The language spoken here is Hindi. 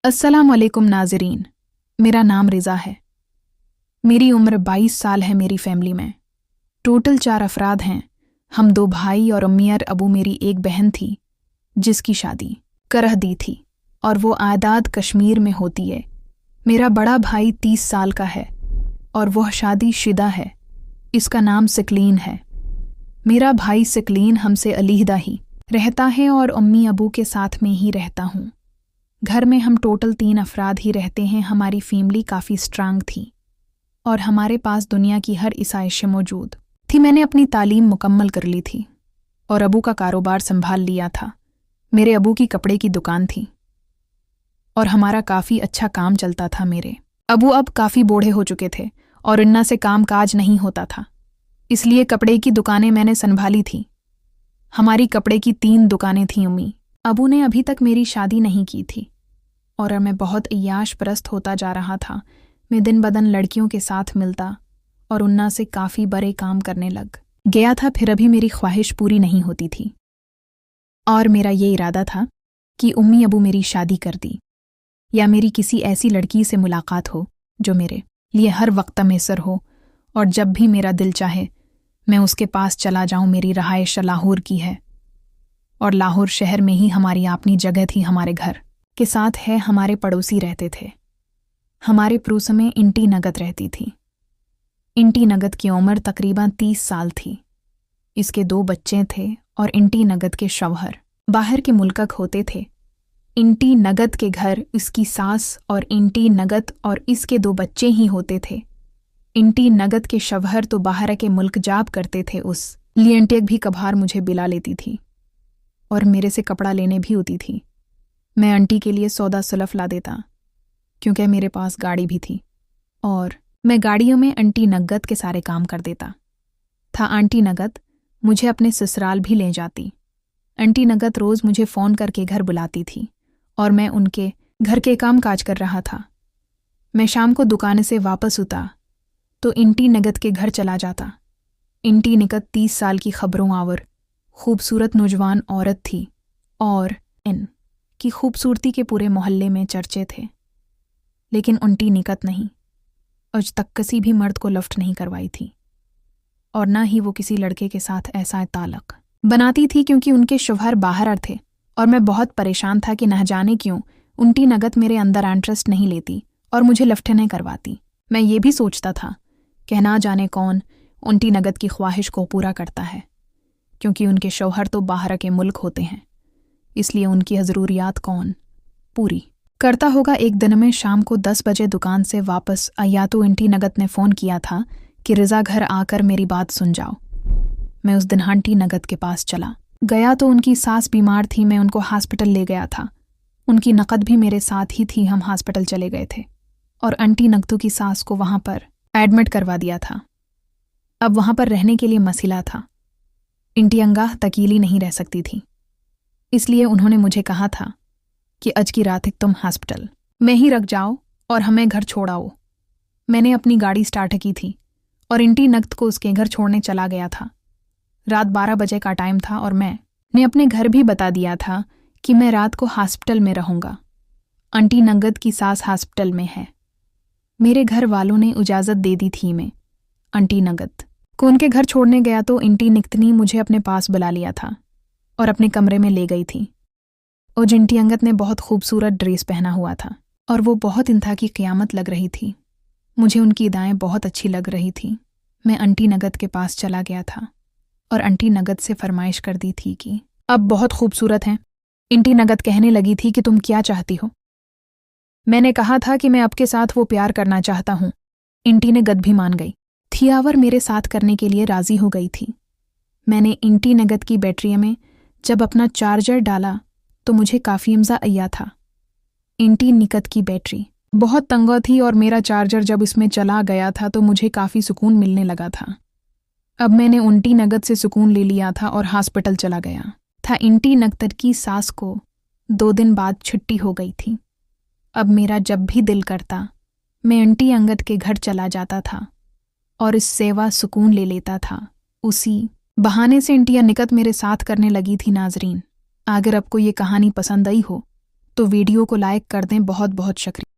अस्सलाम वालेकुम नाज़रीन। मेरा नाम रिज़ा है। मेरी उम्र 22 साल है। मेरी फैमिली में टोटल 4 अफराद हैं। हम 2 भाई और अम्मी और अबू। मेरी एक बहन थी जिसकी शादी करह दी थी और वो आदाद कश्मीर में होती है। मेरा बड़ा भाई 30 साल का है और वह शादीशुदा है। इसका नाम सिकलीन है। मेरा भाई सिकलीन हमसे अलहदा ही रहता है और अम्मी अबू के साथ में ही रहता हूँ। घर में हम टोटल 3 अफराद ही रहते हैं। हमारी फैमिली काफ़ी स्ट्रांग थी और हमारे पास दुनिया की हर आसाइश मौजूद थी। मैंने अपनी तालीम मुकम्मल कर ली थी और अबू का कारोबार संभाल लिया था। मेरे अबू की कपड़े की दुकान थी और हमारा काफ़ी अच्छा काम चलता था। मेरे अबू अब काफ़ी बूढ़े हो चुके थे और इन्ना से काम काज नहीं होता था, इसलिए कपड़े की दुकानें मैंने संभाली थी। हमारी कपड़े की 3 दुकानें थीं। अम्मी अबू ने अभी तक मेरी शादी नहीं की थी और मैं बहुत अय्याश परस्त होता जा रहा था। मैं दिन बदन लड़कियों के साथ मिलता और उन्ना से काफ़ी बड़े काम करने लग गया था। फिर अभी मेरी ख्वाहिश पूरी नहीं होती थी और मेरा ये इरादा था कि उम्मी अबू मेरी शादी कर दी या मेरी किसी ऐसी लड़की से मुलाकात हो जो मेरे लिए हर वक्त मैसर हो और जब भी मेरा दिल चाहे मैं उसके पास चला जाऊं। मेरी रहायश लाहौर की है और लाहौर शहर में ही हमारी अपनी जगह थी। हमारे घर के साथ है हमारे पड़ोसी रहते थे। हमारे पड़ोस में इंटी नगद रहती थी। इंटी नगद की उम्र तकरीबन 30 साल थी। इसके 2 बच्चे थे और इंटी नगद के शौहर बाहर के मुल्क होते थे। इंटी नगद के घर इसकी सास और इंटी नगद और इसके 2 बच्चे ही होते थे। इंटी नगद के शौहर तो बाहर के मुल्क जाब करते थे। उस लिए इंटी भी कभार मुझे बिला लेती थी और मेरे से कपड़ा लेने भी होती थी। मैं आंटी के लिए सौदा सुलफ ला देता क्योंकि मेरे पास गाड़ी भी थी और मैं गाड़ियों में आंटी नगद के सारे काम कर देता था। आंटी नगद मुझे अपने ससुराल भी ले जाती। आंटी नगद रोज़ मुझे फ़ोन करके घर बुलाती थी और मैं उनके घर के काम काज कर रहा था। मैं शाम को दुकान से वापस उता तो इंटी नगद के घर चला जाता। इंटी नगद 30 साल की खबरों आवर खूबसूरत नौजवान औरत थी और इन की खूबसूरती के पूरे मोहल्ले में चर्चे थे, लेकिन उनकी निकत नहीं आज तक किसी भी मर्द को लफ्ट नहीं करवाई थी और ना ही वो किसी लड़के के साथ ऐसा ताल्लुक बनाती थी क्योंकि उनके शौहर बाहर थे और मैं बहुत परेशान था कि न जाने क्यों उनकी नगद मेरे अंदर इंटरेस्ट नहीं लेती और मुझे लफ्ट नहीं करवाती। मैं ये भी सोचता था कि ना जाने कौन उनकी नगद की ख्वाहिश को पूरा करता है क्योंकि उनके शौहर तो बाहर के मुल्क होते हैं, इसलिए उनकी ज़रूरियात कौन पूरी करता होगा। एक दिन में शाम को 10 बजे दुकान से वापस आया तो इंटी नगद ने फ़ोन किया था कि रिज़ा घर आकर मेरी बात सुन जाओ। मैं उस दिन आंटी नगद के पास चला गया तो उनकी सास बीमार थी। मैं उनको हॉस्पिटल ले गया था। उनकी नकद भी मेरे साथ ही थी। हम हॉस्पिटल चले गए थे और आंटी नगदू की सास को वहाँ पर एडमिट करवा दिया था। अब वहाँ पर रहने के लिए मसला था। इंटी अंगाह तकीली नहीं रह सकती थी, इसलिए उन्होंने मुझे कहा था कि आज की रात तुम हॉस्पिटल में ही रख जाओ और हमें घर छोड़ाओ। मैंने अपनी गाड़ी स्टार्ट की थी और इंटी नगद को उसके घर छोड़ने चला गया था। रात 12 बजे का टाइम था और मैंने अपने घर भी बता दिया था कि मैं रात को हॉस्पिटल में रहूँगा। आंटी नगद की सास हॉस्पिटल में है। मेरे घर वालों ने इजाज़त दे दी थी। मैं आंटी नगद को उनके घर छोड़ने गया तो इंटी नगद ने मुझे अपने पास बुला लिया था और अपने कमरे में ले गई थी। और इंटी अंगद ने बहुत खूबसूरत ड्रेस पहना हुआ था और वो बहुत इंतहा की क़यामत लग रही थी। मुझे उनकी अदाएं बहुत अच्छी लग रही थी। मैं आंटी नगद के पास चला गया था और आंटी नगद से फरमाइश कर दी थी कि अब बहुत खूबसूरत हैं। इंटी नगद कहने लगी थी कि तुम क्या चाहती हो। मैंने कहा था कि मैं आपके साथ वो प्यार करना चाहता हूँ। इंटी नगद भी मान गई थी। आवर मेरे साथ करने के लिए राज़ी हो गई थी। मैंने इंटी नगद की बैटरी में जब अपना चार्जर डाला तो मुझे काफ़ी मज़ा आया था। इंटी नगद की बैटरी बहुत तंग थी और मेरा चार्जर जब इसमें चला गया था तो मुझे काफ़ी सुकून मिलने लगा था। अब मैंने इंटी नगद से सुकून ले लिया था और हॉस्पिटल चला गया था। इंटी नगद की सास को 2 दिन बाद छुट्टी हो गई थी। अब मेरा जब भी दिल करता मैं इंटी अंगद के घर चला जाता था और इस सेवा सुकून ले लेता था। उसी बहाने से इंटी नगद मेरे साथ करने लगी थी। नाजरीन, अगर आपको ये कहानी पसंद आई हो तो वीडियो को लाइक कर दें। बहुत बहुत शुक्रिया।